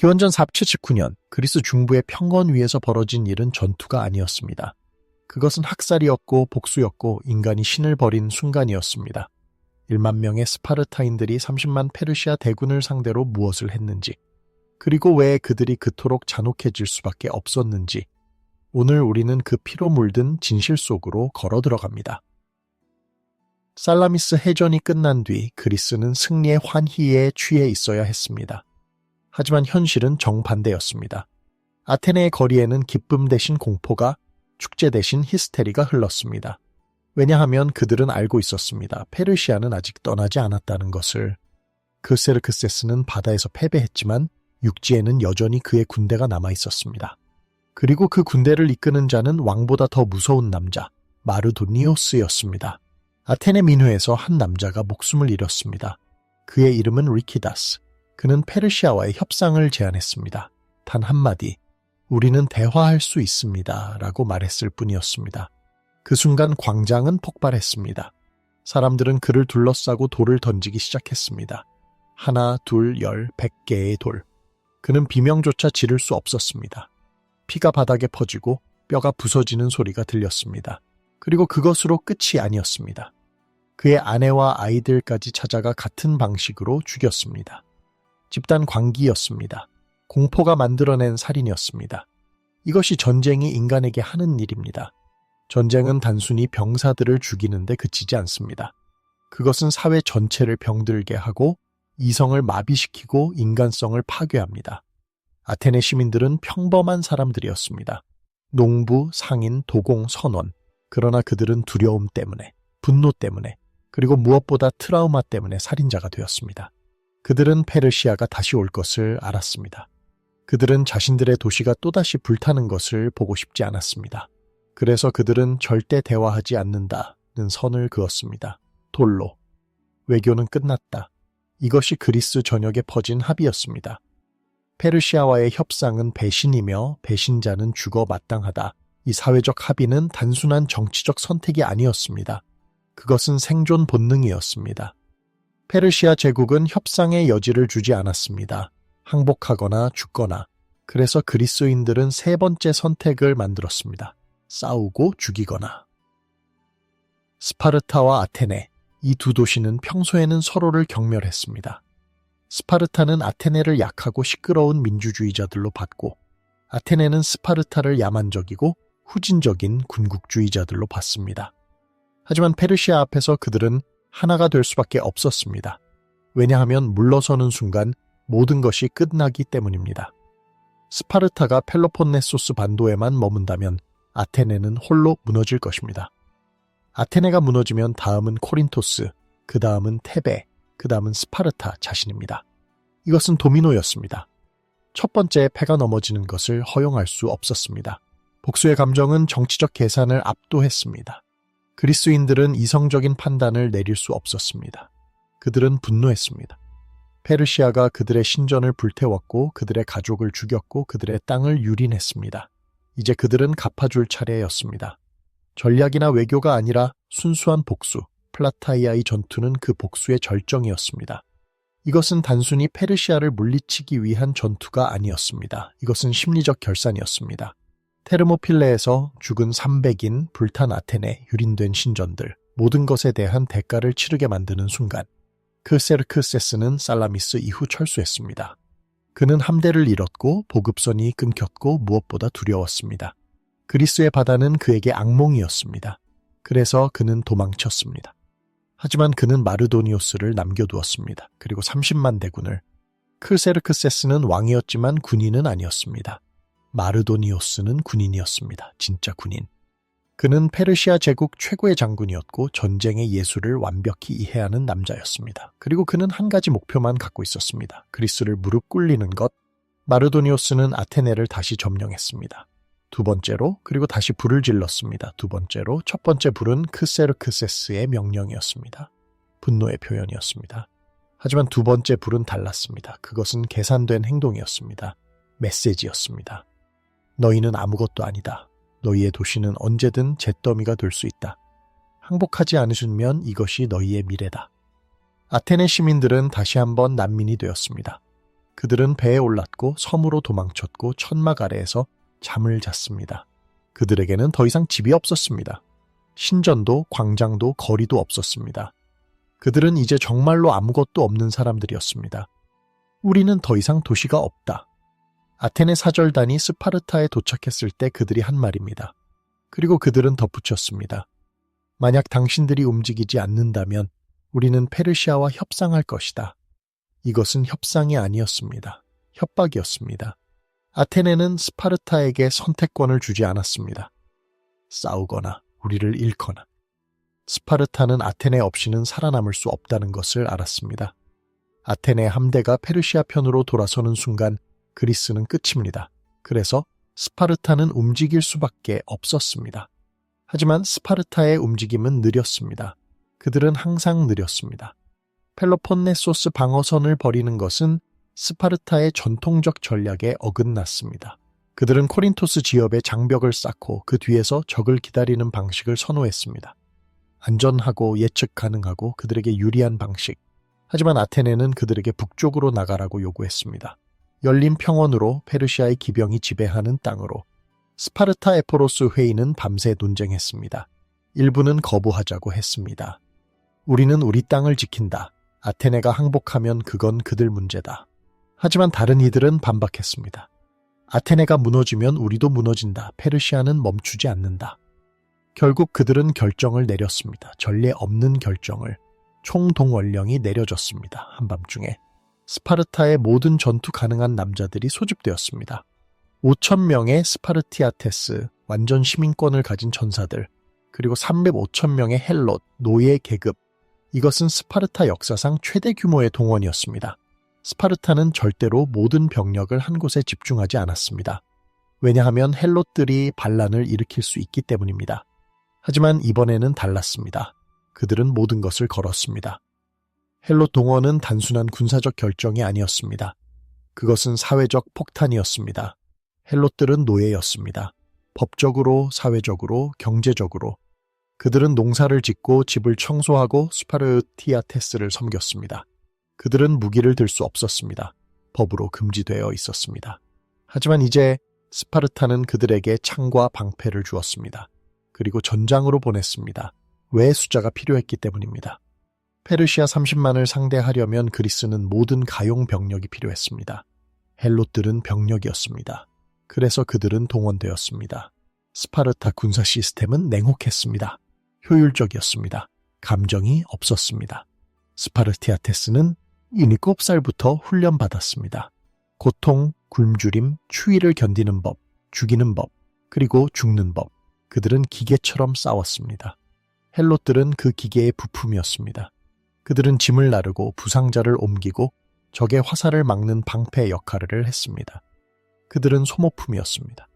기원전 479년 그리스 중부의 평원 위에서 벌어진 일은 전투가 아니었습니다. 그것은 학살이었고 복수였고 인간이 신을 버린 순간이었습니다. 1만 명의 스파르타인들이 30만 페르시아 대군을 상대로 무엇을 했는지, 그리고 왜 그들이 그토록 잔혹해질 수밖에 없었는지, 오늘 우리는 그 피로 물든 진실 속으로 걸어 들어갑니다. 살라미스 해전이 끝난 뒤 그리스는 승리의 환희에 취해 있어야 했습니다. 하지만 현실은 정반대였습니다. 아테네의 거리에는 기쁨 대신 공포가, 축제 대신 히스테리가 흘렀습니다. 왜냐하면 그들은 알고 있었습니다. 페르시아는 아직 떠나지 않았다는 것을. 그세르크세스는 바다에서 패배했지만 육지에는 여전히 그의 군대가 남아 있었습니다. 그리고 그 군대를 이끄는 자는 왕보다 더 무서운 남자, 마르도니오스였습니다. 아테네 민회에서 한 남자가 목숨을 잃었습니다. 그의 이름은 리키다스. 그는 페르시아와의 협상을 제안했습니다. 단 한마디, 우리는 대화할 수 있습니다. 라고 말했을 뿐이었습니다. 그 순간 광장은 폭발했습니다. 사람들은 그를 둘러싸고 돌을 던지기 시작했습니다. 하나, 둘, 100개의 돌. 그는 비명조차 지를 수 없었습니다. 피가 바닥에 퍼지고 뼈가 부서지는 소리가 들렸습니다. 그리고 그것으로 끝이 아니었습니다. 그의 아내와 아이들까지 찾아가 같은 방식으로 죽였습니다. 집단 광기였습니다. 공포가 만들어낸 살인이었습니다. 이것이 전쟁이 인간에게 하는 일입니다. 전쟁은 단순히 병사들을 죽이는데 그치지 않습니다. 그것은 사회 전체를 병들게 하고 이성을 마비시키고 인간성을 파괴합니다. 아테네 시민들은 평범한 사람들이었습니다. 농부, 상인, 도공, 선원. 그러나 그들은 두려움 때문에, 분노 때문에, 그리고 무엇보다 트라우마 때문에 살인자가 되었습니다. 그들은 페르시아가 다시 올 것을 알았습니다. 그들은 자신들의 도시가 또다시 불타는 것을 보고 싶지 않았습니다. 그래서 그들은 절대 대화하지 않는다는 선을 그었습니다. 돌로. 외교는 끝났다. 이것이 그리스 전역에 퍼진 합의였습니다. 페르시아와의 협상은 배신이며 배신자는 죽어 마땅하다. 이 사회적 합의는 단순한 정치적 선택이 아니었습니다. 그것은 생존 본능이었습니다. 페르시아 제국은 협상의 여지를 주지 않았습니다. 항복하거나 죽거나. 그래서 그리스인들은 세 번째 선택을 만들었습니다. 싸우고 죽이거나. 스파르타와 아테네, 이 두 도시는 평소에는 서로를 경멸했습니다. 스파르타는 아테네를 약하고 시끄러운 민주주의자들로 봤고, 아테네는 스파르타를 야만적이고 후진적인 군국주의자들로 봤습니다. 하지만 페르시아 앞에서 그들은 하나가 될 수밖에 없었습니다. 왜냐하면 물러서는 순간 모든 것이 끝나기 때문입니다. 스파르타가 펠로폰네소스 반도에만 머문다면 아테네는 홀로 무너질 것입니다. 아테네가 무너지면 다음은 코린토스, 그 다음은 테베, 그 다음은 스파르타 자신입니다. 이것은 도미노였습니다. 첫 번째 패가 넘어지는 것을 허용할 수 없었습니다. 복수의 감정은 정치적 계산을 압도했습니다. 그리스인들은 이성적인 판단을 내릴 수 없었습니다. 그들은 분노했습니다. 페르시아가 그들의 신전을 불태웠고 그들의 가족을 죽였고 그들의 땅을 유린했습니다. 이제 그들은 갚아줄 차례였습니다. 전략이나 외교가 아니라 순수한 복수, 플라타이아의 전투는 그 복수의 절정이었습니다. 이것은 단순히 페르시아를 물리치기 위한 전투가 아니었습니다. 이것은 심리적 결산이었습니다. 테르모필레에서 죽은 300인, 불탄 아테네, 유린된 신전들, 모든 것에 대한 대가를 치르게 만드는 순간, 크세르크세스는 살라미스 이후 철수했습니다. 그는 함대를 잃었고 보급선이 끊겼고 무엇보다 두려웠습니다. 그리스의 바다는 그에게 악몽이었습니다. 그래서 그는 도망쳤습니다. 하지만 그는 마르도니오스를 남겨두었습니다. 그리고 30만 대군을. 크세르크세스는 왕이었지만 군인은 아니었습니다. 마르도니오스는 군인이었습니다. 진짜 군인. 그는 페르시아 제국 최고의 장군이었고 전쟁의 예술을 완벽히 이해하는 남자였습니다. 그리고 그는 한 가지 목표만 갖고 있었습니다. 그리스를 무릎 꿇리는 것. 마르도니오스는 아테네를 다시 점령했습니다. 두 번째로, 그리고 다시 불을 질렀습니다. 두 번째로, 첫 번째 불은 크세르크세스의 명령이었습니다. 분노의 표현이었습니다. 하지만 두 번째 불은 달랐습니다. 그것은 계산된 행동이었습니다. 메시지였습니다. 너희는 아무것도 아니다. 너희의 도시는 언제든 잿더미가 될 수 있다. 항복하지 않으시면 이것이 너희의 미래다. 아테네 시민들은 다시 한번 난민이 되었습니다. 그들은 배에 올랐고 섬으로 도망쳤고 천막 아래에서 잠을 잤습니다. 그들에게는 더 이상 집이 없었습니다. 신전도 광장도 거리도 없었습니다. 그들은 이제 정말로 아무것도 없는 사람들이었습니다. 우리는 더 이상 도시가 없다. 아테네 사절단이 스파르타에 도착했을 때 그들이 한 말입니다. 그리고 그들은 덧붙였습니다. 만약 당신들이 움직이지 않는다면 우리는 페르시아와 협상할 것이다. 이것은 협상이 아니었습니다. 협박이었습니다. 아테네는 스파르타에게 선택권을 주지 않았습니다. 싸우거나 우리를 잃거나. 스파르타는 아테네 없이는 살아남을 수 없다는 것을 알았습니다. 아테네 함대가 페르시아 편으로 돌아서는 순간 그리스는 끝입니다. 그래서 스파르타는 움직일 수밖에 없었습니다. 하지만 스파르타의 움직임은 느렸습니다. 그들은 항상 느렸습니다. 펠로폰네소스 방어선을 버리는 것은 스파르타의 전통적 전략에 어긋났습니다. 그들은 코린토스 지역에 장벽을 쌓고 그 뒤에서 적을 기다리는 방식을 선호했습니다. 안전하고 예측 가능하고 그들에게 유리한 방식. 하지만 아테네는 그들에게 북쪽으로 나가라고 요구했습니다. 열린 평원으로 페르시아의 기병이 지배하는 땅으로. 스파르타 에포로스 회의는 밤새 논쟁했습니다. 일부는 거부하자고 했습니다. 우리는 우리 땅을 지킨다. 아테네가 항복하면 그건 그들 문제다. 하지만 다른 이들은 반박했습니다. 아테네가 무너지면 우리도 무너진다. 페르시아는 멈추지 않는다. 결국 그들은 결정을 내렸습니다. 전례 없는 결정을. 총동원령이 내려졌습니다. 한밤중에. 스파르타의 모든 전투 가능한 남자들이 소집되었습니다. 5,000명의 스파르티아테스, 완전 시민권을 가진 전사들, 그리고 305,000명의 헬롯, 노예 계급. 이것은 스파르타 역사상 최대 규모의 동원이었습니다. 스파르타는 절대로 모든 병력을 한 곳에 집중하지 않았습니다. 왜냐하면 헬롯들이 반란을 일으킬 수 있기 때문입니다. 하지만 이번에는 달랐습니다. 그들은 모든 것을 걸었습니다. 헬롯 동원은 단순한 군사적 결정이 아니었습니다. 그것은 사회적 폭탄이었습니다. 헬롯들은 노예였습니다. 법적으로, 사회적으로, 경제적으로. 그들은 농사를 짓고 집을 청소하고 스파르티아테스를 섬겼습니다. 그들은 무기를 들 수 없었습니다. 법으로 금지되어 있었습니다. 하지만 이제 스파르타는 그들에게 창과 방패를 주었습니다. 그리고 전장으로 보냈습니다. 왜 숫자가 필요했기 때문입니다. 페르시아 30만을 상대하려면 그리스는 모든 가용 병력이 필요했습니다. 헬롯들은 병력이었습니다. 그래서 그들은 동원되었습니다. 스파르타 군사 시스템은 냉혹했습니다. 효율적이었습니다. 감정이 없었습니다. 스파르티아테스는 7살부터 훈련받았습니다. 고통, 굶주림, 추위를 견디는 법, 죽이는 법, 그리고 죽는 법. 그들은 기계처럼 싸웠습니다. 헬롯들은 그 기계의 부품이었습니다. 그들은 짐을 나르고 부상자를 옮기고 적의 화살을 막는 방패 역할을 했습니다. 그들은 소모품이었습니다.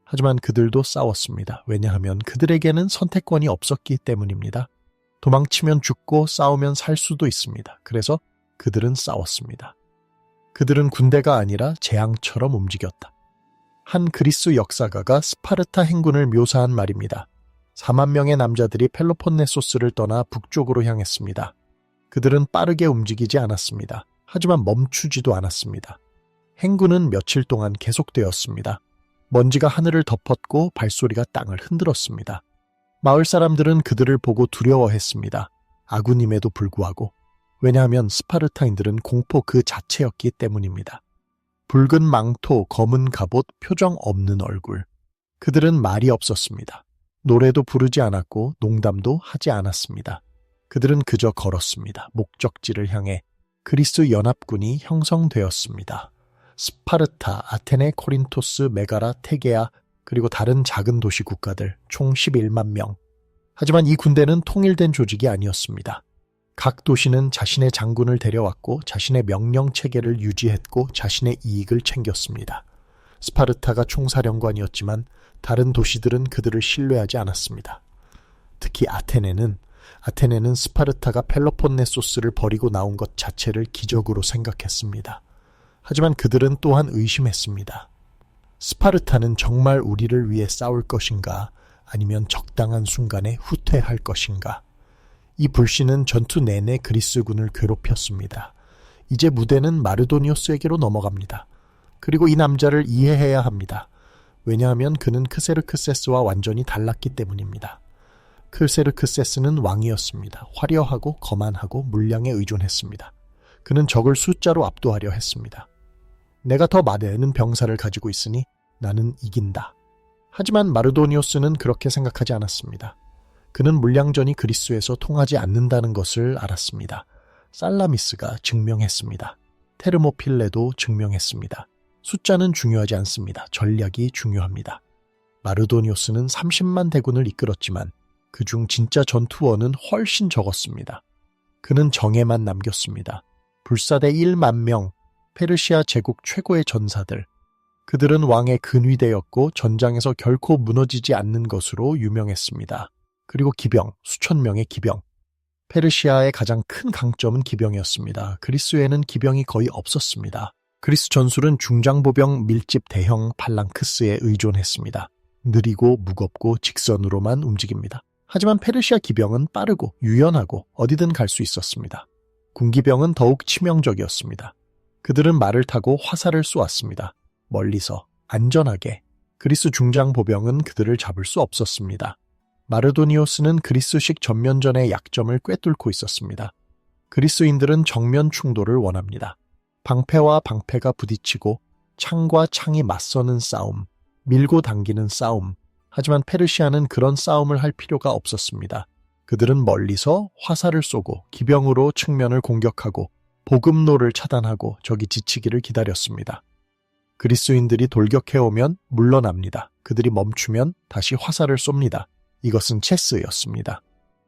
하지만 그들도 싸웠습니다. 왜냐하면 그들에게는 선택권이 없었기 때문입니다. 도망치면 죽고 싸우면 살 수도 있습니다. 그래서 그들은 싸웠습니다. 그들은 군대가 아니라 재앙처럼 움직였다. 한 그리스 역사가가 스파르타 행군을 묘사한 말입니다. 4만 명의 남자들이 펠로폰네소스를 떠나 북쪽으로 향했습니다. 그들은 빠르게 움직이지 않았습니다. 하지만 멈추지도 않았습니다. 행군은 며칠 동안 계속되었습니다. 먼지가 하늘을 덮었고 발소리가 땅을 흔들었습니다. 마을 사람들은 그들을 보고 두려워했습니다. 아군임에도 불구하고. 왜냐하면 스파르타인들은 공포 그 자체였기 때문입니다. 붉은 망토, 검은 갑옷, 표정 없는 얼굴. 그들은 말이 없었습니다. 노래도 부르지 않았고 농담도 하지 않았습니다. 그들은 그저 걸었습니다. 목적지를 향해. 그리스 연합군이 형성되었습니다. 스파르타, 아테네, 코린토스, 메가라, 테게아, 그리고 다른 작은 도시 국가들 총 11만 명. 하지만 이 군대는 통일된 조직이 아니었습니다. 각 도시는 자신의 장군을 데려왔고 자신의 명령 체계를 유지했고 자신의 이익을 챙겼습니다. 스파르타가 총사령관이었지만 다른 도시들은 그들을 신뢰하지 않았습니다. 특히 아테네는 스파르타가 펠로폰네소스를 버리고 나온 것 자체를 기적으로 생각했습니다. 하지만 그들은 또한 의심했습니다. 스파르타는 정말 우리를 위해 싸울 것인가 아니면 적당한 순간에 후퇴할 것인가. 이 불신은 전투 내내 그리스군을 괴롭혔습니다. 이제 무대는 마르도니오스에게로 넘어갑니다. 그리고 이 남자를 이해해야 합니다. 왜냐하면 그는 크세르크세스와 완전히 달랐기 때문입니다. 크세르크세스는 왕이었습니다. 화려하고 거만하고 물량에 의존했습니다. 그는 적을 숫자로 압도하려 했습니다. 내가 더 많은 병사를 가지고 있으니 나는 이긴다. 하지만 마르도니오스는 그렇게 생각하지 않았습니다. 그는 물량전이 그리스에서 통하지 않는다는 것을 알았습니다. 살라미스가 증명했습니다. 테르모필레도 증명했습니다. 숫자는 중요하지 않습니다. 전략이 중요합니다. 마르도니오스는 30만 대군을 이끌었지만 그중 진짜 전투원은 훨씬 적었습니다. 그는 정예만 남겼습니다. 불사대 1만 명, 페르시아 제국 최고의 전사들. 그들은 왕의 근위대였고 전장에서 결코 무너지지 않는 것으로 유명했습니다. 그리고 기병, 수천 명의 기병. 페르시아의 가장 큰 강점은 기병이었습니다. 그리스에는 기병이 거의 없었습니다. 그리스 전술은 중장보병 밀집 대형 팔랑크스에 의존했습니다. 느리고 무겁고 직선으로만 움직입니다. 하지만 페르시아 기병은 빠르고 유연하고 어디든 갈 수 있었습니다. 군기병은 더욱 치명적이었습니다. 그들은 말을 타고 화살을 쏘았습니다. 멀리서 안전하게. 그리스 중장보병은 그들을 잡을 수 없었습니다. 마르도니오스는 그리스식 전면전의 약점을 꿰뚫고 있었습니다. 그리스인들은 정면 충돌을 원합니다. 방패와 방패가 부딪히고 창과 창이 맞서는 싸움, 밀고 당기는 싸움. 하지만 페르시아는 그런 싸움을 할 필요가 없었습니다. 그들은 멀리서 화살을 쏘고 기병으로 측면을 공격하고 보급로를 차단하고 적이 지치기를 기다렸습니다. 그리스인들이 돌격해오면 물러납니다. 그들이 멈추면 다시 화살을 쏩니다. 이것은 체스였습니다.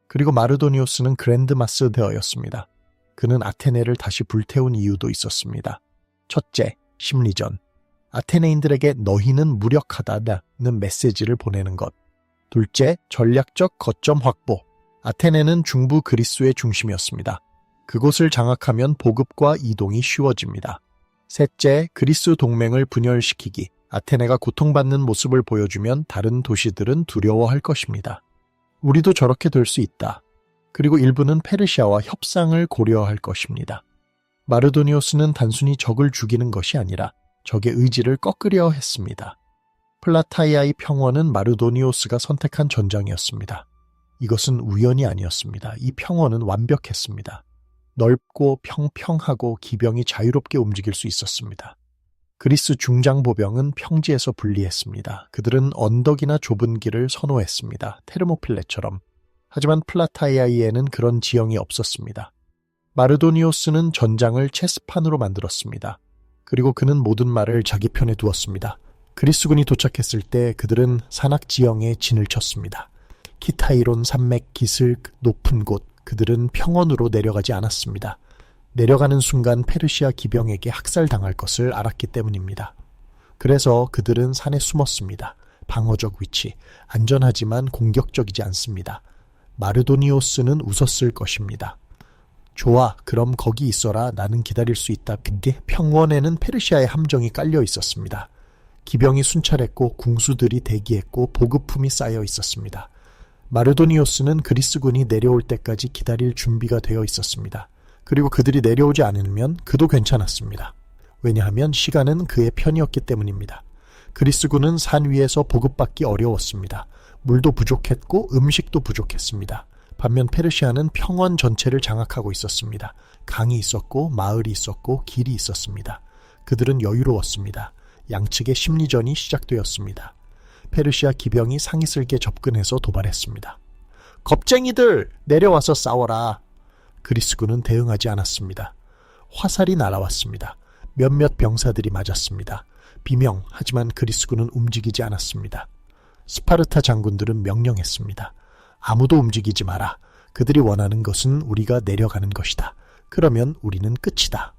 그리고 마르도니오스는 그랜드마스 데어였습니다. 그는 아테네를 다시 불태운 이유도 있었습니다. 첫째, 심리전. 아테네인들에게 너희는 무력하다는 메시지를 보내는 것. 둘째, 전략적 거점 확보. 아테네는 중부 그리스의 중심이었습니다. 그곳을 장악하면 보급과 이동이 쉬워집니다. 셋째, 그리스 동맹을 분열시키기. 아테네가 고통받는 모습을 보여주면 다른 도시들은 두려워할 것입니다. 우리도 저렇게 될 수 있다. 그리고 일부는 페르시아와 협상을 고려할 것입니다. 마르도니오스는 단순히 적을 죽이는 것이 아니라 적의 의지를 꺾으려 했습니다. 플라타이아의 평원은 마르도니오스가 선택한 전장이었습니다. 이것은 우연이 아니었습니다. 이 평원은 완벽했습니다. 넓고 평평하고 기병이 자유롭게 움직일 수 있었습니다. 그리스 중장보병은 평지에서 분리했습니다. 그들은 언덕이나 좁은 길을 선호했습니다. 테르모필레처럼. 하지만 플라타이아이에는 그런 지형이 없었습니다. 마르도니오스는 전장을 체스판으로 만들었습니다. 그리고 그는 모든 말을 자기 편에 두었습니다. 그리스군이 도착했을 때 그들은 산악 지형에 진을 쳤습니다. 키타이론 산맥 기슭 높은 곳, 그들은 평원으로 내려가지 않았습니다. 내려가는 순간 페르시아 기병에게 학살당할 것을 알았기 때문입니다. 그래서 그들은 산에 숨었습니다. 방어적 위치, 안전하지만 공격적이지 않습니다. 마르도니오스는 웃었을 것입니다. 좋아, 그럼 거기 있어라. 나는 기다릴 수 있다. 근데 평원에는 페르시아의 함정이 깔려 있었습니다. 기병이 순찰했고 궁수들이 대기했고 보급품이 쌓여 있었습니다. 마르도니오스는 그리스군이 내려올 때까지 기다릴 준비가 되어 있었습니다. 그리고 그들이 내려오지 않으면 그도 괜찮았습니다. 왜냐하면 시간은 그의 편이었기 때문입니다. 그리스군은 산 위에서 보급받기 어려웠습니다. 물도 부족했고 음식도 부족했습니다. 반면 페르시아는 평원 전체를 장악하고 있었습니다. 강이 있었고 마을이 있었고 길이 있었습니다. 그들은 여유로웠습니다. 양측의 심리전이 시작되었습니다. 페르시아 기병이 상이슬게 접근해서 도발했습니다. 겁쟁이들! 내려와서 싸워라! 그리스군은 대응하지 않았습니다. 화살이 날아왔습니다. 몇몇 병사들이 맞았습니다. 비명, 하지만 그리스군은 움직이지 않았습니다. 스파르타 장군들은 명령했습니다. 아무도 움직이지 마라. 그들이 원하는 것은 우리가 내려가는 것이다. 그러면 우리는 끝이다.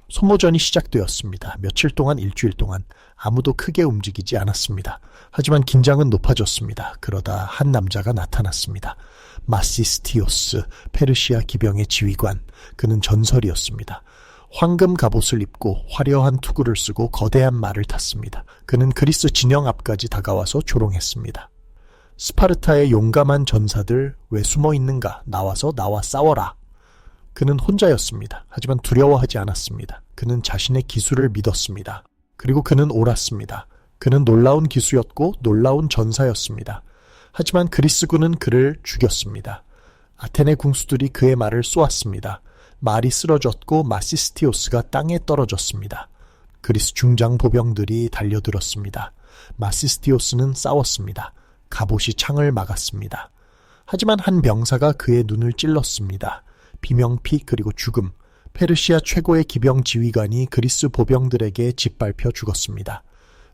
소모전이 시작되었습니다. 며칠 동안, 일주일 동안 아무도 크게 움직이지 않았습니다. 하지만 긴장은 높아졌습니다. 그러다 한 남자가 나타났습니다. 마시스티오스, 페르시아 기병의 지휘관. 그는 전설이었습니다. 황금 갑옷을 입고 화려한 투구를 쓰고 거대한 말을 탔습니다. 그는 그리스 진영 앞까지 다가와서 조롱했습니다. 스파르타의 용감한 전사들 왜 숨어 있는가? 나와 싸워라. 그는 혼자였습니다. 하지만 두려워하지 않았습니다. 그는 자신의 기술을 믿었습니다. 그리고 그는 옳았습니다. 그는 놀라운 기수였고 놀라운 전사였습니다. 하지만 그리스군은 그를 죽였습니다. 아테네 궁수들이 그의 말을 쏘았습니다. 말이 쓰러졌고 마시스티오스가 땅에 떨어졌습니다. 그리스 중장 보병들이 달려들었습니다. 마시스티오스는 싸웠습니다. 갑옷이 창을 막았습니다. 하지만 한 병사가 그의 눈을 찔렀습니다. 비명피 그리고 죽음. 페르시아 최고의 기병 지휘관이 그리스 보병들에게 짓밟혀 죽었습니다.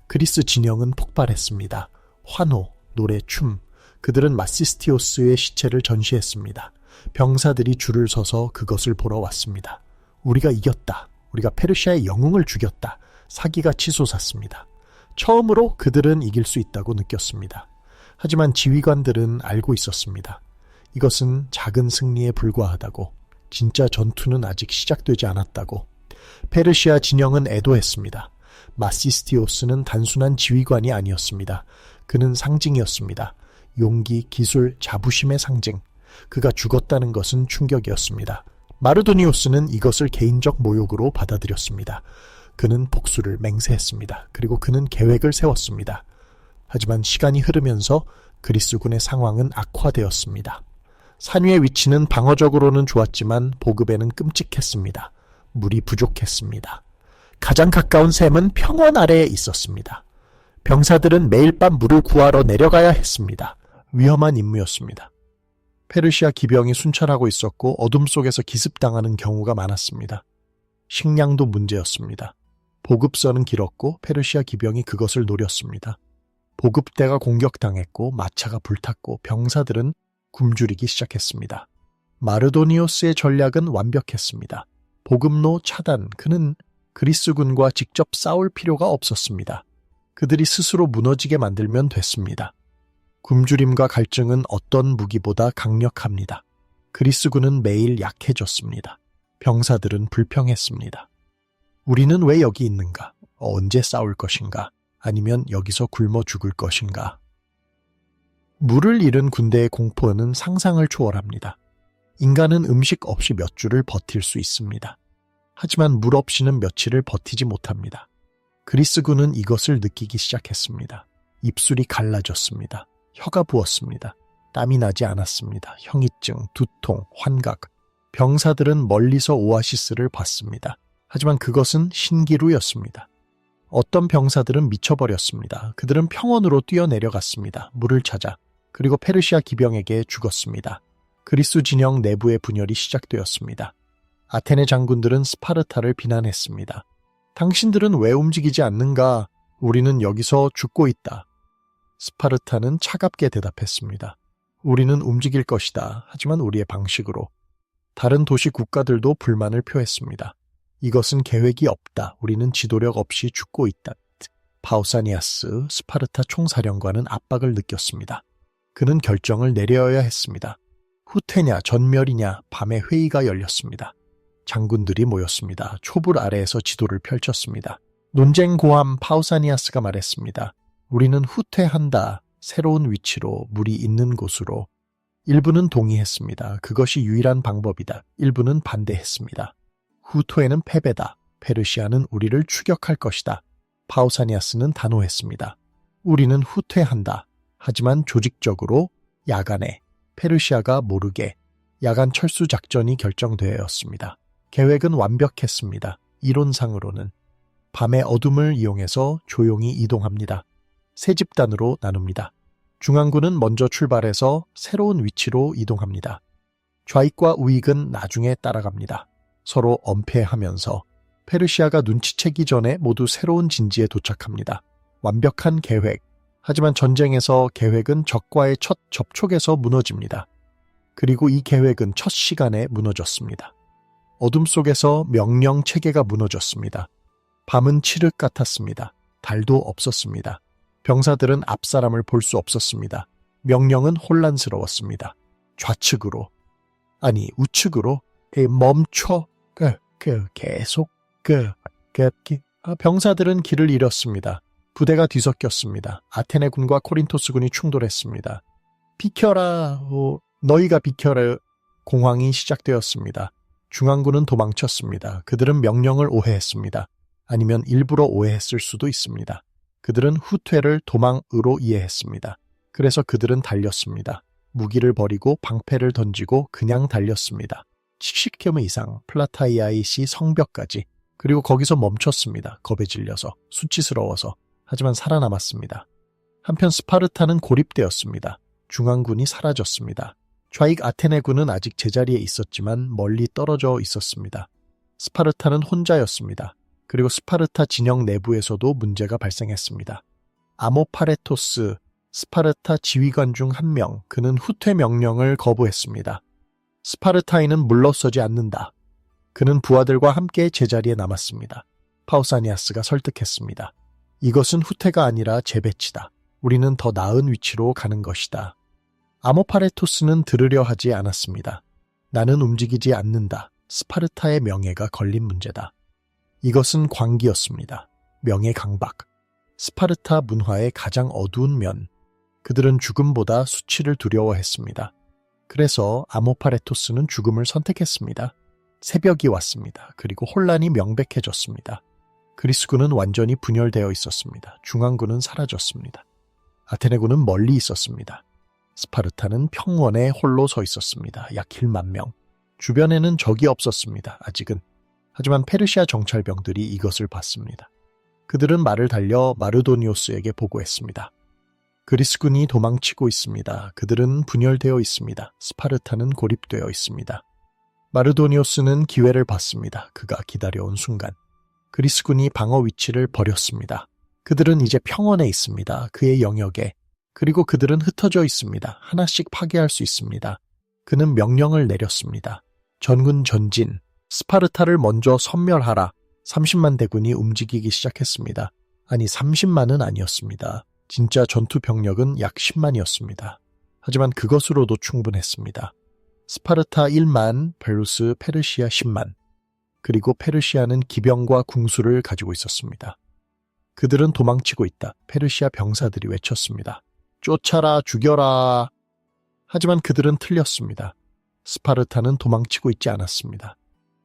그리스 진영은 폭발했습니다. 환호, 노래, 춤. 그들은 마시스티오스의 시체를 전시했습니다. 병사들이 줄을 서서 그것을 보러 왔습니다. 우리가 이겼다. 우리가 페르시아의 영웅을 죽였다. 사기가 치솟았습니다. 처음으로 그들은 이길 수 있다고 느꼈습니다. 하지만 지휘관들은 알고 있었습니다. 이것은 작은 승리에 불과하다고, 진짜 전투는 아직 시작되지 않았다고. 페르시아 진영은 애도했습니다. 마시스티오스는 단순한 지휘관이 아니었습니다. 그는 상징이었습니다. 용기, 기술, 자부심의 상징. 그가 죽었다는 것은 충격이었습니다. 마르도니오스는 이것을 개인적 모욕으로 받아들였습니다. 그는 복수를 맹세했습니다. 그리고 그는 계획을 세웠습니다. 하지만 시간이 흐르면서 그리스군의 상황은 악화되었습니다. 산 위의 위치는 방어적으로는 좋았지만 보급에는 끔찍했습니다. 물이 부족했습니다. 가장 가까운 샘은 평원 아래에 있었습니다. 병사들은 매일 밤 물을 구하러 내려가야 했습니다. 위험한 임무였습니다. 페르시아 기병이 순찰하고 있었고 어둠 속에서 기습당하는 경우가 많았습니다. 식량도 문제였습니다. 보급선은 길었고 페르시아 기병이 그것을 노렸습니다. 보급대가 공격당했고 마차가 불탔고 병사들은 굶주리기 시작했습니다. 마르도니오스의 전략은 완벽했습니다. 보급로 차단, 그는 그리스군과 직접 싸울 필요가 없었습니다. 그들이 스스로 무너지게 만들면 됐습니다. 굶주림과 갈증은 어떤 무기보다 강력합니다. 그리스군은 매일 약해졌습니다. 병사들은 불평했습니다. 우리는 왜 여기 있는가? 언제 싸울 것인가? 아니면 여기서 굶어 죽을 것인가? 물을 잃은 군대의 공포는 상상을 초월합니다. 인간은 음식 없이 몇 주를 버틸 수 있습니다. 하지만 물 없이는 며칠을 버티지 못합니다. 그리스군은 이것을 느끼기 시작했습니다. 입술이 갈라졌습니다. 혀가 부었습니다. 땀이 나지 않았습니다. 현기증, 두통, 환각. 병사들은 멀리서 오아시스를 봤습니다. 하지만 그것은 신기루였습니다. 어떤 병사들은 미쳐버렸습니다. 그들은 평원으로 뛰어내려갔습니다. 물을 찾아. 그리고 페르시아 기병에게 죽었습니다. 그리스 진영 내부의 분열이 시작되었습니다. 아테네 장군들은 스파르타를 비난했습니다. 당신들은 왜 움직이지 않는가? 우리는 여기서 죽고 있다. 스파르타는 차갑게 대답했습니다. 우리는 움직일 것이다. 하지만 우리의 방식으로. 다른 도시 국가들도 불만을 표했습니다. 이것은 계획이 없다. 우리는 지도력 없이 죽고 있다. 파우사니아스, 스파르타 총사령관은 압박을 느꼈습니다. 그는 결정을 내려야 했습니다. 후퇴냐 전멸이냐. 밤에 회의가 열렸습니다. 장군들이 모였습니다. 초불 아래에서 지도를 펼쳤습니다. 논쟁 고함 파우사니아스가 말했습니다. 우리는 후퇴한다. 새로운 위치로, 물이 있는 곳으로. 일부는 동의했습니다. 그것이 유일한 방법이다. 일부는 반대했습니다. 후퇴는 패배다. 페르시아는 우리를 추격할 것이다. 파우사니아스는 단호했습니다. 우리는 후퇴한다. 하지만 조직적으로 야간에 페르시아가 모르게 야간 철수 작전이 결정되었습니다. 계획은 완벽했습니다. 이론상으로는 밤의 어둠을 이용해서 조용히 이동합니다. 세 집단으로 나눕니다. 중앙군은 먼저 출발해서 새로운 위치로 이동합니다. 좌익과 우익은 나중에 따라갑니다. 서로 엄폐하면서 페르시아가 눈치채기 전에 모두 새로운 진지에 도착합니다. 완벽한 계획. 하지만 전쟁에서 계획은 적과의 첫 접촉에서 무너집니다. 그리고 이 계획은 첫 시간에 무너졌습니다. 어둠 속에서 명령 체계가 무너졌습니다. 밤은 칠흑 같았습니다. 달도 없었습니다. 병사들은 앞사람을 볼 수 없었습니다. 명령은 혼란스러웠습니다. 좌측으로, 아니 우측으로 멈춰, 계속, 병사들은 길을 잃었습니다. 부대가 뒤섞였습니다. 아테네군과 코린토스군이 충돌했습니다. 비켜라, 너희가 비켜라. 공황이 시작되었습니다. 중앙군은 도망쳤습니다. 그들은 명령을 오해했습니다. 아니면 일부러 오해했을 수도 있습니다. 그들은 후퇴를 도망으로 이해했습니다. 그래서 그들은 달렸습니다. 무기를 버리고 방패를 던지고 그냥 달렸습니다. 70km 이상 플라타이아이시 성벽까지. 그리고 거기서 멈췄습니다. 겁에 질려서, 수치스러워서. 하지만 살아남았습니다. 한편 스파르타는 고립되었습니다. 중앙군이 사라졌습니다. 좌익 아테네군은 아직 제자리에 있었지만 멀리 떨어져 있었습니다. 스파르타는 혼자였습니다. 그리고 스파르타 진영 내부에서도 문제가 발생했습니다. 아모파레토스, 스파르타 지휘관 중 한 명, 그는 후퇴 명령을 거부했습니다. 스파르타인은 물러서지 않는다. 그는 부하들과 함께 제자리에 남았습니다. 파우사니아스가 설득했습니다. 이것은 후퇴가 아니라 재배치다. 우리는 더 나은 위치로 가는 것이다. 아모파레토스는 들으려 하지 않았습니다. 나는 움직이지 않는다. 스파르타의 명예가 걸린 문제다. 이것은 광기였습니다. 명예 강박. 스파르타 문화의 가장 어두운 면. 그들은 죽음보다 수치를 두려워했습니다. 그래서 아모파레토스는 죽음을 선택했습니다. 새벽이 왔습니다. 그리고 혼란이 명백해졌습니다. 그리스군은 완전히 분열되어 있었습니다. 중앙군은 사라졌습니다. 아테네군은 멀리 있었습니다. 스파르타는 평원에 홀로 서 있었습니다. 약 1만 명. 주변에는 적이 없었습니다. 아직은. 하지만 페르시아 정찰병들이 이것을 봤습니다. 그들은 말을 달려 마르도니오스에게 보고했습니다. 그리스군이 도망치고 있습니다. 그들은 분열되어 있습니다. 스파르타는 고립되어 있습니다. 마르도니오스는 기회를 봤습니다. 그가 기다려온 순간. 그리스군이 방어 위치를 버렸습니다. 그들은 이제 평원에 있습니다. 그의 영역에. 그리고 그들은 흩어져 있습니다. 하나씩 파괴할 수 있습니다. 그는 명령을 내렸습니다. 전군 전진, 스파르타를 먼저 섬멸하라. 30만 대군이 움직이기 시작했습니다. 아니 30만은 아니었습니다. 진짜 전투 병력은 약 10만이었습니다. 하지만 그것으로도 충분했습니다. 스파르타 1만, 베루스, 페르시아 10만. 그리고 페르시아는 기병과 궁수를 가지고 있었습니다. 그들은 도망치고 있다. 페르시아 병사들이 외쳤습니다. 쫓아라, 죽여라. 하지만 그들은 틀렸습니다. 스파르타는 도망치고 있지 않았습니다.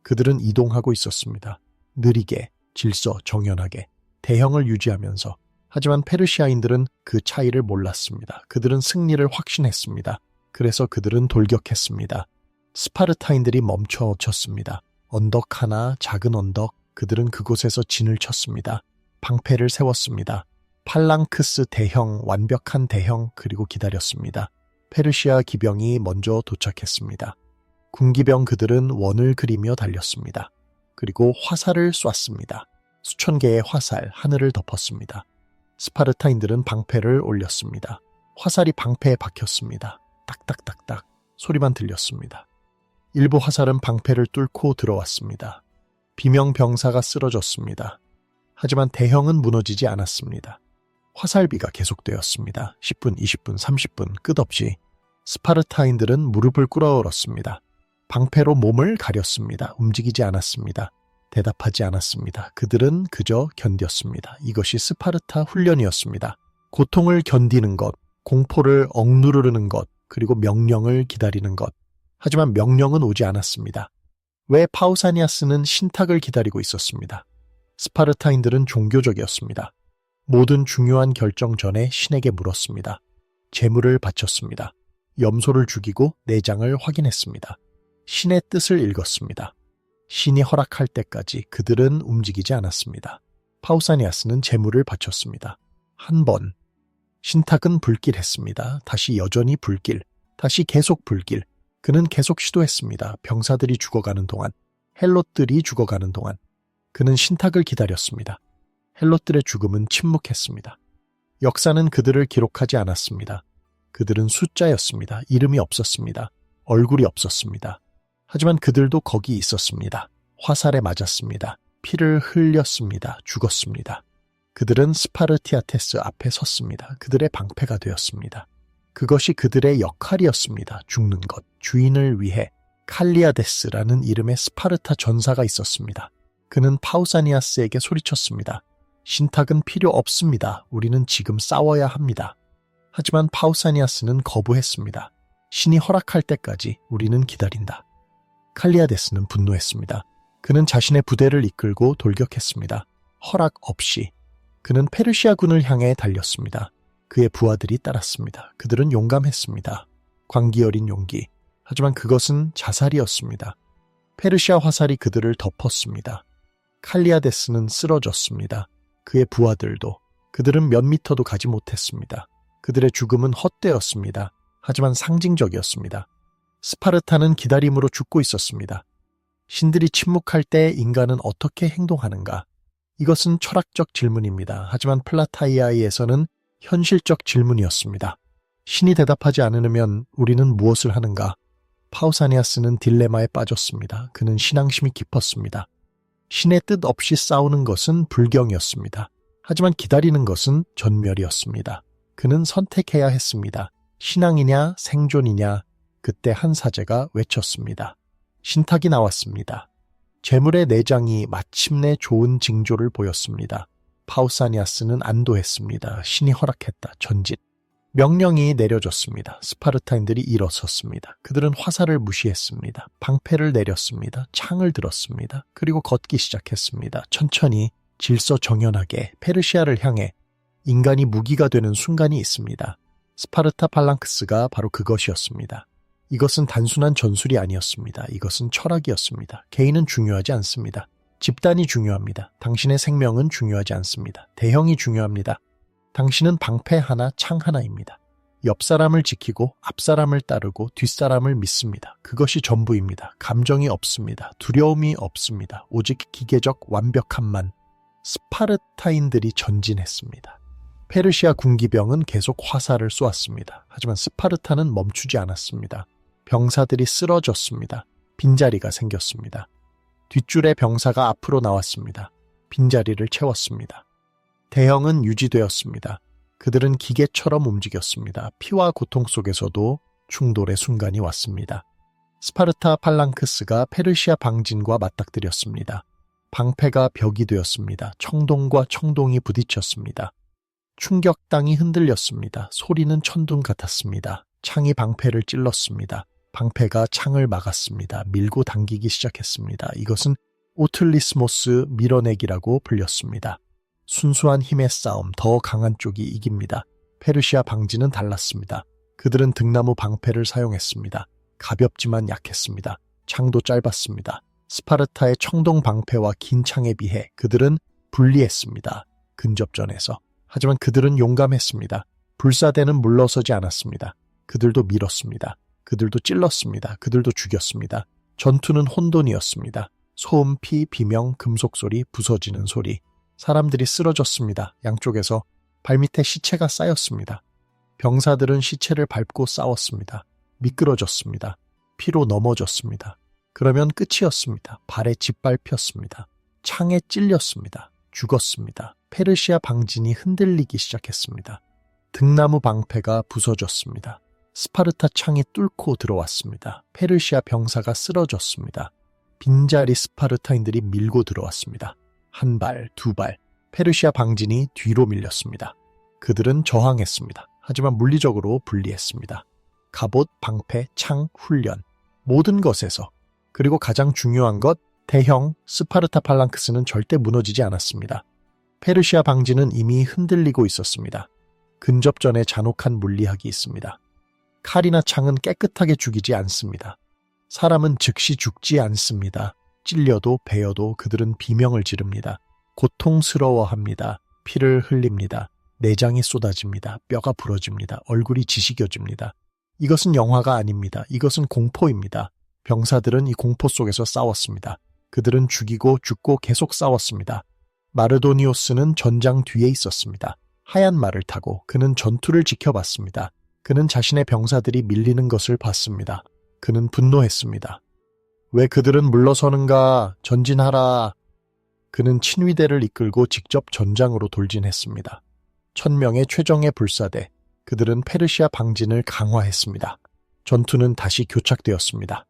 그들은 이동하고 있었습니다. 느리게, 질서 정연하게, 대형을 유지하면서. 하지만 페르시아인들은 그 차이를 몰랐습니다. 그들은 승리를 확신했습니다. 그래서 그들은 돌격했습니다. 스파르타인들이 멈춰섰습니다. 언덕 하나, 작은 언덕, 그들은 그곳에서 진을 쳤습니다. 방패를 세웠습니다. 팔랑크스 대형, 완벽한 대형, 그리고 기다렸습니다. 페르시아 기병이 먼저 도착했습니다. 군기병 그들은 원을 그리며 달렸습니다. 그리고 화살을 쐈습니다. 수천 개의 화살, 하늘을 덮었습니다. 스파르타인들은 방패를 올렸습니다. 화살이 방패에 박혔습니다. 딱딱딱딱 소리만 들렸습니다. 일부 화살은 방패를 뚫고 들어왔습니다. 비명 병사가 쓰러졌습니다. 하지만 대형은 무너지지 않았습니다. 화살비가 계속되었습니다. 10분, 20분, 30분 끝없이. 스파르타인들은 무릎을 꿇어얼었습니다. 방패로 몸을 가렸습니다. 움직이지 않았습니다. 대답하지 않았습니다. 그들은 그저 견뎠습니다. 이것이 스파르타 훈련이었습니다. 고통을 견디는 것, 공포를 억누르는 것, 그리고 명령을 기다리는 것. 하지만 명령은 오지 않았습니다. 왜 파우사니아스는 신탁을 기다리고 있었습니다. 스파르타인들은 종교적이었습니다. 모든 중요한 결정 전에 신에게 물었습니다. 제물을 바쳤습니다. 염소를 죽이고 내장을 확인했습니다. 신의 뜻을 읽었습니다. 신이 허락할 때까지 그들은 움직이지 않았습니다. 파우사니아스는 제물을 바쳤습니다. 한 번. 신탁은 불길했습니다. 다시 여전히 불길. 다시 계속 불길. 그는 계속 시도했습니다. 병사들이 죽어가는 동안. 헬롯들이 죽어가는 동안. 그는 신탁을 기다렸습니다. 헬롯들의 죽음은 침묵했습니다. 역사는 그들을 기록하지 않았습니다. 그들은 숫자였습니다. 이름이 없었습니다. 얼굴이 없었습니다. 하지만 그들도 거기 있었습니다. 화살에 맞았습니다. 피를 흘렸습니다. 죽었습니다. 그들은 스파르티아테스 앞에 섰습니다. 그들의 방패가 되었습니다. 그것이 그들의 역할이었습니다. 죽는 것, 주인을 위해. 칼리아데스라는 이름의 스파르타 전사가 있었습니다. 그는 파우사니아스에게 소리쳤습니다. 신탁은 필요 없습니다. 우리는 지금 싸워야 합니다. 하지만 파우사니아스는 거부했습니다. 신이 허락할 때까지 우리는 기다린다. 칼리아데스는 분노했습니다. 그는 자신의 부대를 이끌고 돌격했습니다. 허락 없이 그는 페르시아군을 향해 달렸습니다. 그의 부하들이 따랐습니다. 그들은 용감했습니다. 광기 어린 용기. 하지만 그것은 자살이었습니다. 페르시아 화살이 그들을 덮었습니다. 칼리아데스는 쓰러졌습니다. 그의 부하들도. 그들은 몇 미터도 가지 못했습니다. 그들의 죽음은 헛되었습니다. 하지만 상징적이었습니다. 스파르타는 기다림으로 죽고 있었습니다. 신들이 침묵할 때 인간은 어떻게 행동하는가? 이것은 철학적 질문입니다. 하지만 플라타이아에서는 현실적 질문이었습니다. 신이 대답하지 않으면 우리는 무엇을 하는가? 파우사니아스는 딜레마에 빠졌습니다. 그는 신앙심이 깊었습니다. 신의 뜻 없이 싸우는 것은 불경이었습니다. 하지만 기다리는 것은 전멸이었습니다. 그는 선택해야 했습니다. 신앙이냐 생존이냐. 그때 한 사제가 외쳤습니다. 신탁이 나왔습니다. 재물의 내장이 마침내 좋은 징조를 보였습니다. 파우사니아스는 안도했습니다. 신이 허락했다. 전진. 명령이 내려졌습니다. 스파르타인들이 일어섰습니다. 그들은 화살을 무시했습니다. 방패를 내렸습니다. 창을 들었습니다. 그리고 걷기 시작했습니다. 천천히 질서정연하게 페르시아를 향해 인간이 무기가 되는 순간이 있습니다. 스파르타 팔랑크스가 바로 그것이었습니다. 이것은 단순한 전술이 아니었습니다. 이것은 철학이었습니다. 개인은 중요하지 않습니다. 집단이 중요합니다. 당신의 생명은 중요하지 않습니다. 대형이 중요합니다. 당신은 방패 하나, 창 하나입니다. 옆 사람을 지키고 앞 사람을 따르고 뒷 사람을 믿습니다. 그것이 전부입니다. 감정이 없습니다. 두려움이 없습니다. 오직 기계적 완벽함만. 스파르타인들이 전진했습니다. 페르시아 군기병은 계속 화살을 쏘았습니다. 하지만 스파르타는 멈추지 않았습니다. 병사들이 쓰러졌습니다. 빈자리가 생겼습니다. 뒷줄의 병사가 앞으로 나왔습니다. 빈자리를 채웠습니다. 대형은 유지되었습니다. 그들은 기계처럼 움직였습니다. 피와 고통 속에서도 충돌의 순간이 왔습니다. 스파르타 팔랑크스가 페르시아 방진과 맞닥뜨렸습니다. 방패가 벽이 되었습니다. 청동과 청동이 부딪혔습니다. 충격당이 흔들렸습니다. 소리는 천둥 같았습니다. 창이 방패를 찔렀습니다. 방패가 창을 막았습니다. 밀고 당기기 시작했습니다. 이것은 오틀리스모스 밀어내기라고 불렸습니다. 순수한 힘의 싸움, 더 강한 쪽이 이깁니다. 페르시아 방진은 달랐습니다. 그들은 등나무 방패를 사용했습니다. 가볍지만 약했습니다. 창도 짧았습니다. 스파르타의 청동 방패와 긴 창에 비해 그들은 불리했습니다. 근접전에서. 하지만 그들은 용감했습니다. 불사대는 물러서지 않았습니다. 그들도 밀었습니다. 그들도 찔렀습니다. 그들도 죽였습니다. 전투는 혼돈이었습니다. 소음, 피, 비명, 금속 소리, 부서지는 소리. 사람들이 쓰러졌습니다. 양쪽에서 발밑에 시체가 쌓였습니다. 병사들은 시체를 밟고 싸웠습니다. 미끄러졌습니다. 피로 넘어졌습니다. 그러면 끝이었습니다. 발에 짓밟혔습니다. 창에 찔렸습니다. 죽었습니다. 페르시아 방진이 흔들리기 시작했습니다. 등나무 방패가 부서졌습니다. 스파르타 창이 뚫고 들어왔습니다. 페르시아 병사가 쓰러졌습니다. 빈자리 스파르타인들이 밀고 들어왔습니다. 한 발, 두 발, 페르시아 방진이 뒤로 밀렸습니다. 그들은 저항했습니다. 하지만 물리적으로 불리했습니다. 갑옷, 방패, 창, 훈련, 모든 것에서. 그리고 가장 중요한 것, 대형 스파르타 팔랑크스는 절대 무너지지 않았습니다. 페르시아 방진은 이미 흔들리고 있었습니다. 근접전에 잔혹한 물리학이 있습니다. 칼이나 창은 깨끗하게 죽이지 않습니다. 사람은 즉시 죽지 않습니다. 찔려도 베어도 그들은 비명을 지릅니다. 고통스러워합니다. 피를 흘립니다. 내장이 쏟아집니다. 뼈가 부러집니다. 얼굴이 지식여집니다. 이것은 영화가 아닙니다. 이것은 공포입니다. 병사들은 이 공포 속에서 싸웠습니다. 그들은 죽이고 죽고 계속 싸웠습니다. 마르도니오스는 전장 뒤에 있었습니다. 하얀 말을 타고 그는 전투를 지켜봤습니다. 그는 자신의 병사들이 밀리는 것을 봤습니다. 그는 분노했습니다. 왜 그들은 물러서는가? 전진하라. 그는 친위대를 이끌고 직접 전장으로 돌진했습니다. 1000명의 최정예 불사대. 그들은 페르시아 방진을 강화했습니다. 전투는 다시 교착되었습니다.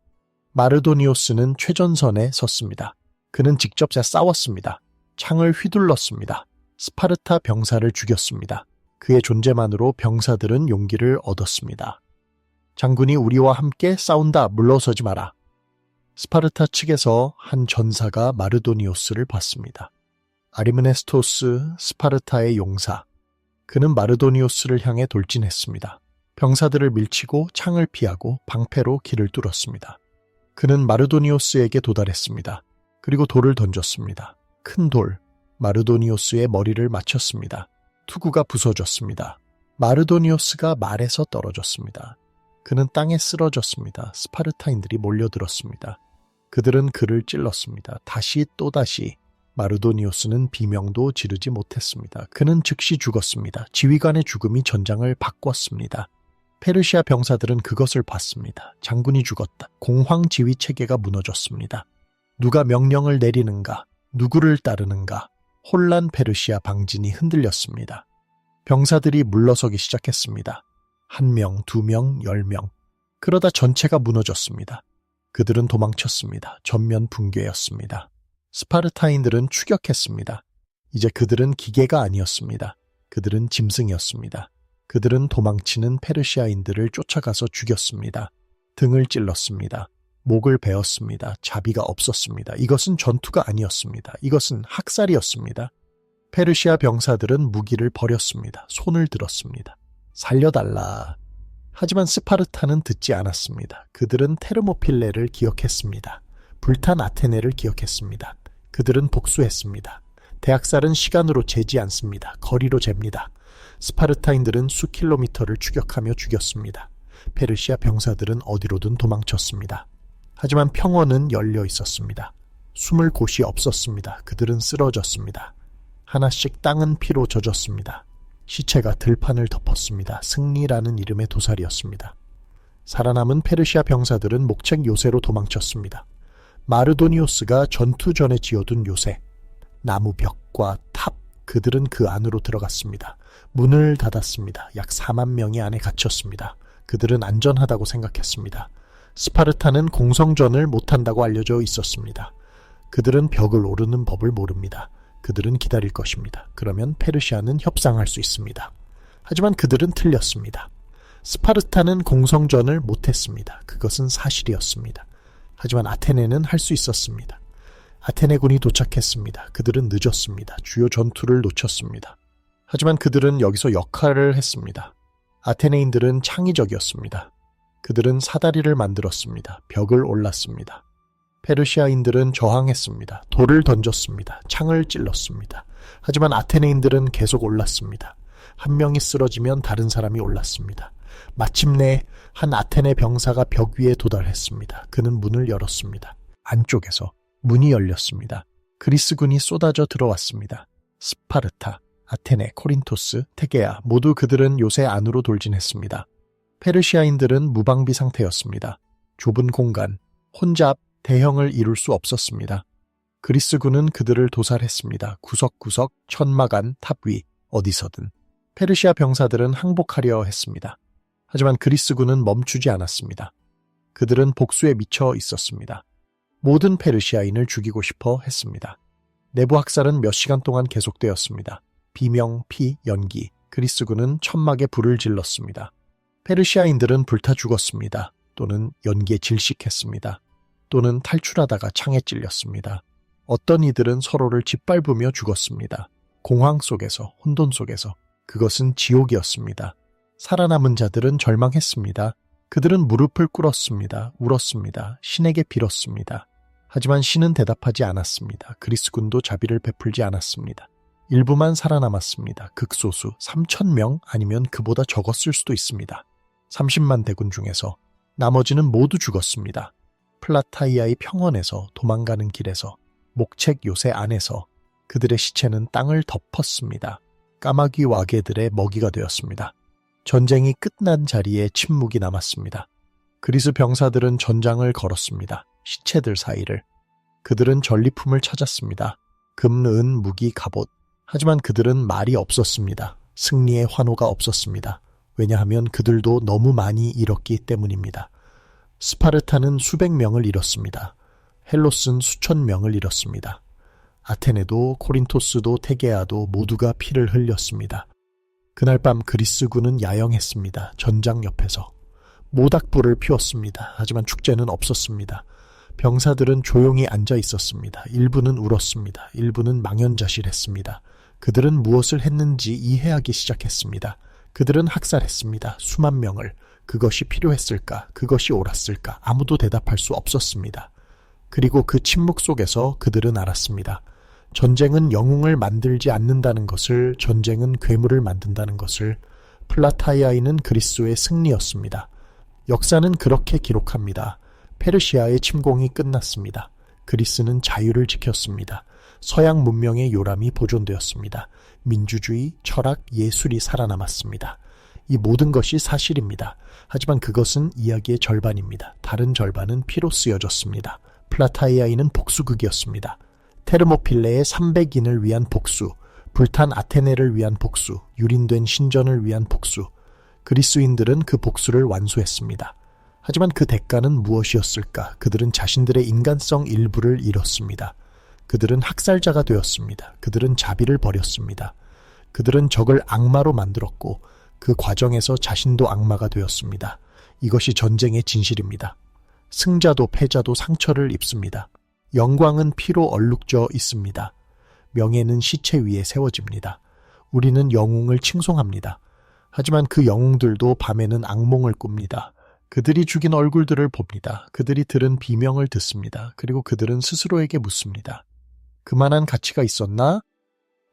마르도니오스는 최전선에 섰습니다. 그는 직접 싸웠습니다. 창을 휘둘렀습니다. 스파르타 병사를 죽였습니다. 그의 존재만으로 병사들은 용기를 얻었습니다. 장군이 우리와 함께 싸운다. 물러서지 마라. 스파르타 측에서 한 전사가 마르도니오스를 봤습니다. 아리므네스토스, 스파르타의 용사. 그는 마르도니오스를 향해 돌진했습니다. 병사들을 밀치고 창을 피하고 방패로 길을 뚫었습니다. 그는 마르도니오스에게 도달했습니다. 그리고 돌을 던졌습니다. 큰 돌, 마르도니오스의 머리를 맞췄습니다. 투구가 부서졌습니다. 마르도니오스가 말에서 떨어졌습니다. 그는 땅에 쓰러졌습니다. 스파르타인들이 몰려들었습니다. 그들은 그를 찔렀습니다. 다시 또다시. 마르도니오스는 비명도 지르지 못했습니다. 그는 즉시 죽었습니다. 지휘관의 죽음이 전장을 바꿨습니다. 페르시아 병사들은 그것을 봤습니다. 장군이 죽었다. 공황 지휘 체계가 무너졌습니다. 누가 명령을 내리는가? 누구를 따르는가? 혼란 페르시아 방진이 흔들렸습니다. 병사들이 물러서기 시작했습니다. 1명, 2명, 10명. 그러다 전체가 무너졌습니다. 그들은 도망쳤습니다. 전면 붕괴였습니다. 스파르타인들은 추격했습니다. 이제 그들은 기계가 아니었습니다. 그들은 짐승이었습니다. 그들은 도망치는 페르시아인들을 쫓아가서 죽였습니다. 등을 찔렀습니다. 목을 베었습니다. 자비가 없었습니다. 이것은 전투가 아니었습니다. 이것은 학살이었습니다. 페르시아 병사들은 무기를 버렸습니다. 손을 들었습니다. 살려달라. 하지만 스파르타는 듣지 않았습니다. 그들은 테르모필레를 기억했습니다. 불탄 아테네를 기억했습니다. 그들은 복수했습니다. 대학살은 시간으로 재지 않습니다. 거리로 잽니다. 스파르타인들은 수킬로미터를 추격하며 죽였습니다. 페르시아 병사들은 어디로든 도망쳤습니다. 하지만 평원은 열려 있었습니다. 숨을 곳이 없었습니다. 그들은 쓰러졌습니다. 하나씩 땅은 피로 젖었습니다. 시체가 들판을 덮었습니다. 승리라는 이름의 도살이었습니다. 살아남은 페르시아 병사들은 목책 요새로 도망쳤습니다. 마르도니오스가 전투 전에 지어둔 요새, 나무 벽과 탑, 그들은 그 안으로 들어갔습니다. 문을 닫았습니다. 약 4만 명이 안에 갇혔습니다. 그들은 안전하다고 생각했습니다. 스파르타는 공성전을 못한다고 알려져 있었습니다. 그들은 벽을 오르는 법을 모릅니다. 그들은 기다릴 것입니다. 그러면 페르시아는 협상할 수 있습니다. 하지만 그들은 틀렸습니다. 스파르타는 공성전을 못했습니다. 그것은 사실이었습니다. 하지만 아테네는 할 수 있었습니다. 아테네군이 도착했습니다. 그들은 늦었습니다. 주요 전투를 놓쳤습니다. 하지만 그들은 여기서 역할을 했습니다. 아테네인들은 창의적이었습니다. 그들은 사다리를 만들었습니다. 벽을 올랐습니다. 페르시아인들은 저항했습니다. 돌을 던졌습니다. 창을 찔렀습니다. 하지만 아테네인들은 계속 올랐습니다. 한 명이 쓰러지면 다른 사람이 올랐습니다. 마침내 한 아테네 병사가 벽 위에 도달했습니다. 그는 문을 열었습니다. 안쪽에서 문이 열렸습니다. 그리스군이 쏟아져 들어왔습니다. 스파르타, 아테네, 코린토스, 테게아 모두 그들은 요새 안으로 돌진했습니다. 페르시아인들은 무방비 상태였습니다. 좁은 공간, 혼잡, 대형을 이룰 수 없었습니다. 그리스군은 그들을 도살했습니다. 구석구석, 천막안, 탑 위, 어디서든. 페르시아 병사들은 항복하려 했습니다. 하지만 그리스군은 멈추지 않았습니다. 그들은 복수에 미쳐 있었습니다. 모든 페르시아인을 죽이고 싶어 했습니다. 내부 학살은 몇 시간 동안 계속되었습니다. 비명, 피, 연기. 그리스군은 천막에 불을 질렀습니다. 페르시아인들은 불타 죽었습니다. 또는 연기에 질식했습니다. 또는 탈출하다가 창에 찔렸습니다. 어떤 이들은 서로를 짓밟으며 죽었습니다. 공황 속에서, 혼돈 속에서. 그것은 지옥이었습니다. 살아남은 자들은 절망했습니다. 그들은 무릎을 꿇었습니다. 울었습니다. 신에게 빌었습니다. 하지만 신은 대답하지 않았습니다. 그리스군도 자비를 베풀지 않았습니다. 일부만 살아남았습니다. 극소수 3,000명 아니면 그보다 적었을 수도 있습니다. 30만 대군 중에서 나머지는 모두 죽었습니다. 플라타이아의 평원에서, 도망가는 길에서, 목책 요새 안에서 그들의 시체는 땅을 덮었습니다. 까마귀 와개들의 먹이가 되었습니다. 전쟁이 끝난 자리에 침묵이 남았습니다. 그리스 병사들은 전장을 걸었습니다. 시체들 사이를. 그들은 전리품을 찾았습니다. 금, 은, 무기, 갑옷. 하지만 그들은 말이 없었습니다. 승리의 환호가 없었습니다. 왜냐하면 그들도 너무 많이 잃었기 때문입니다. 스파르타는 수백 명을 잃었습니다. 헬로스는 수천 명을 잃었습니다. 아테네도 코린토스도 테게아도 모두가 피를 흘렸습니다. 그날 밤 그리스군은 야영했습니다. 전장 옆에서. 모닥불을 피웠습니다. 하지만 축제는 없었습니다. 병사들은 조용히 앉아 있었습니다. 일부는 울었습니다. 일부는 망연자실했습니다. 그들은 무엇을 했는지 이해하기 시작했습니다. 그들은 학살했습니다. 수만 명을. 그것이 필요했을까? 그것이 옳았을까? 아무도 대답할 수 없었습니다. 그리고 그 침묵 속에서 그들은 알았습니다. 전쟁은 영웅을 만들지 않는다는 것을, 전쟁은 괴물을 만든다는 것을. 플라타이아인은 그리스의 승리였습니다. 역사는 그렇게 기록합니다. 페르시아의 침공이 끝났습니다. 그리스는 자유를 지켰습니다. 서양 문명의 요람이 보존되었습니다. 민주주의, 철학, 예술이 살아남았습니다. 이 모든 것이 사실입니다. 하지만 그것은 이야기의 절반입니다. 다른 절반은 피로 쓰여졌습니다. 플라타이아인은 복수극이었습니다. 테르모필레의 300인을 위한 복수, 불탄 아테네를 위한 복수, 유린된 신전을 위한 복수. 그리스인들은 그 복수를 완수했습니다. 하지만 그 대가는 무엇이었을까? 그들은 자신들의 인간성 일부를 잃었습니다. 그들은 학살자가 되었습니다. 그들은 자비를 버렸습니다. 그들은 적을 악마로 만들었고 그 과정에서 자신도 악마가 되었습니다. 이것이 전쟁의 진실입니다. 승자도 패자도 상처를 입습니다. 영광은 피로 얼룩져 있습니다. 명예는 시체 위에 세워집니다. 우리는 영웅을 칭송합니다. 하지만 그 영웅들도 밤에는 악몽을 꿉니다. 그들이 죽인 얼굴들을 봅니다. 그들이 들은 비명을 듣습니다. 그리고 그들은 스스로에게 묻습니다. 그만한 가치가 있었나?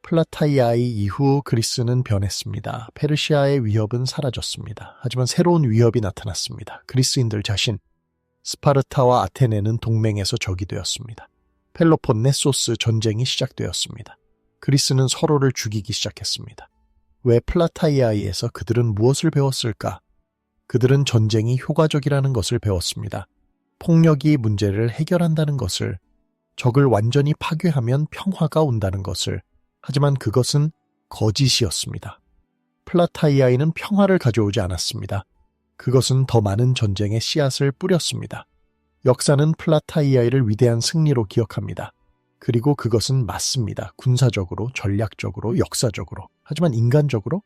플라타이아이 이후 그리스는 변했습니다. 페르시아의 위협은 사라졌습니다. 하지만 새로운 위협이 나타났습니다. 그리스인들 자신. 스파르타와 아테네는 동맹에서 적이 되었습니다. 펠로폰네소스 전쟁이 시작되었습니다. 그리스는 서로를 죽이기 시작했습니다. 왜 플라타이아이에서 그들은 무엇을 배웠을까? 그들은 전쟁이 효과적이라는 것을 배웠습니다. 폭력이 문제를 해결한다는 것을, 적을 완전히 파괴하면 평화가 온다는 것을. 하지만 그것은 거짓이었습니다. 플라타이아이는 평화를 가져오지 않았습니다. 그것은 더 많은 전쟁의 씨앗을 뿌렸습니다. 역사는 플라타이아이를 위대한 승리로 기억합니다. 그리고 그것은 맞습니다. 군사적으로, 전략적으로, 역사적으로. 하지만 인간적으로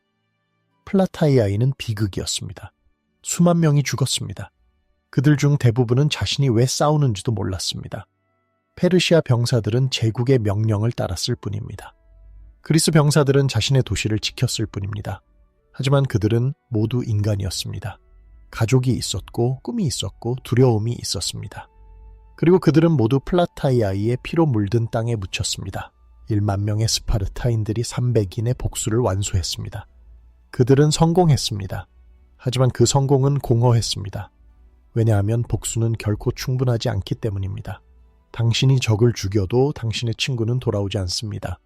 플라타이아이는 비극이었습니다. 수만 명이 죽었습니다. 그들 중 대부분은 자신이 왜 싸우는지도 몰랐습니다. 페르시아 병사들은 제국의 명령을 따랐을 뿐입니다. 그리스 병사들은 자신의 도시를 지켰을 뿐입니다. 하지만 그들은 모두 인간이었습니다. 가족이 있었고 꿈이 있었고 두려움이 있었습니다. 그리고 그들은 모두 플라타이아이의 피로 물든 땅에 묻혔습니다. 1만 명의 스파르타인들이 300인의 복수를 완수했습니다. 그들은 성공했습니다. 하지만 그 성공은 공허했습니다. 왜냐하면 복수는 결코 충분하지 않기 때문입니다. 당신이 적을 죽여도 당신의 친구는 돌아오지 않습니다.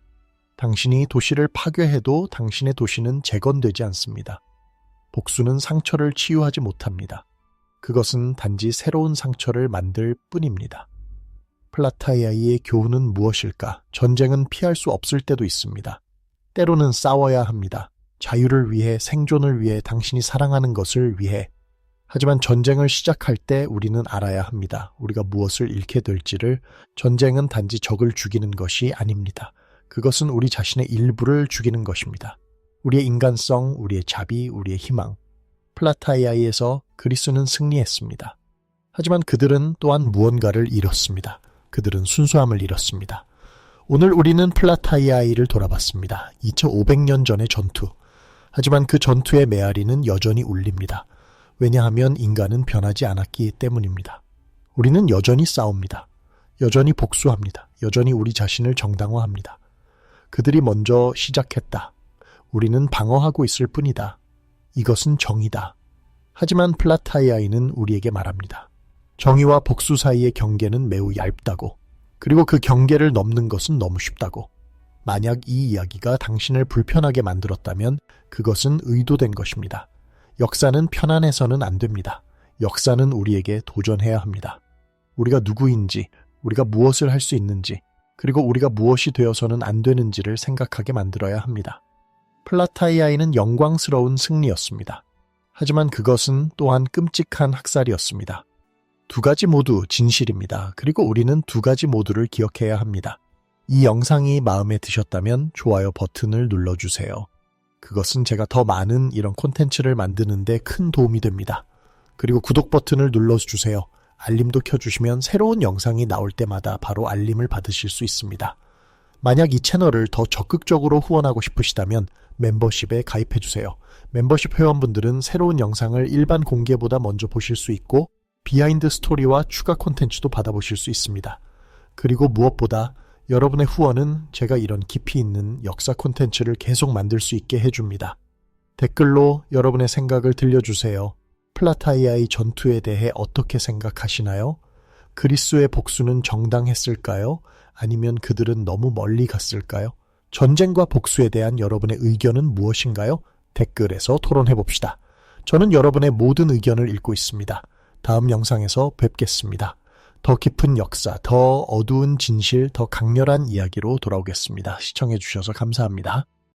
당신이 도시를 파괴해도 당신의 도시는 재건되지 않습니다. 복수는 상처를 치유하지 못합니다. 그것은 단지 새로운 상처를 만들 뿐입니다. 플라타이아이의 교훈은 무엇일까? 전쟁은 피할 수 없을 때도 있습니다. 때로는 싸워야 합니다. 자유를 위해, 생존을 위해, 당신이 사랑하는 것을 위해. 하지만 전쟁을 시작할 때 우리는 알아야 합니다. 우리가 무엇을 잃게 될지를. 전쟁은 단지 적을 죽이는 것이 아닙니다. 그것은 우리 자신의 일부를 죽이는 것입니다. 우리의 인간성, 우리의 자비, 우리의 희망. 플라타이아이에서 그리스는 승리했습니다. 하지만 그들은 또한 무언가를 잃었습니다. 그들은 순수함을 잃었습니다. 오늘 우리는 플라타이아이를 돌아봤습니다. 2500년 전의 전투. 하지만 그 전투의 메아리는 여전히 울립니다. 왜냐하면 인간은 변하지 않았기 때문입니다. 우리는 여전히 싸웁니다. 여전히 복수합니다. 여전히 우리 자신을 정당화합니다. 그들이 먼저 시작했다. 우리는 방어하고 있을 뿐이다. 이것은 정의다. 하지만 플라타이아이는 우리에게 말합니다. 정의와 복수 사이의 경계는 매우 얇다고. 그리고 그 경계를 넘는 것은 너무 쉽다고. 만약 이 이야기가 당신을 불편하게 만들었다면 그것은 의도된 것입니다. 역사는 편안해서는 안 됩니다. 역사는 우리에게 도전해야 합니다. 우리가 누구인지, 우리가 무엇을 할 수 있는지, 그리고 우리가 무엇이 되어서는 안 되는지를 생각하게 만들어야 합니다. 플라타이아이는 영광스러운 승리였습니다. 하지만 그것은 또한 끔찍한 학살이었습니다. 두 가지 모두 진실입니다. 그리고 우리는 두 가지 모두를 기억해야 합니다. 이 영상이 마음에 드셨다면 좋아요 버튼을 눌러주세요. 그것은 제가 더 많은 이런 콘텐츠를 만드는 데 큰 도움이 됩니다. 그리고 구독 버튼을 눌러주세요. 알림도 켜주시면 새로운 영상이 나올 때마다 바로 알림을 받으실 수 있습니다. 만약 이 채널을 더 적극적으로 후원하고 싶으시다면 멤버십에 가입해주세요. 멤버십 회원분들은 새로운 영상을 일반 공개보다 먼저 보실 수 있고 비하인드 스토리와 추가 콘텐츠도 받아보실 수 있습니다. 그리고 무엇보다 여러분의 후원은 제가 이런 깊이 있는 역사 콘텐츠를 계속 만들 수 있게 해줍니다. 댓글로 여러분의 생각을 들려주세요. 플라타이아의 전투에 대해 어떻게 생각하시나요? 그리스의 복수는 정당했을까요? 아니면 그들은 너무 멀리 갔을까요? 전쟁과 복수에 대한 여러분의 의견은 무엇인가요? 댓글에서 토론해봅시다. 저는 여러분의 모든 의견을 읽고 있습니다. 다음 영상에서 뵙겠습니다. 더 깊은 역사, 더 어두운 진실, 더 강렬한 이야기로 돌아오겠습니다. 시청해주셔서 감사합니다.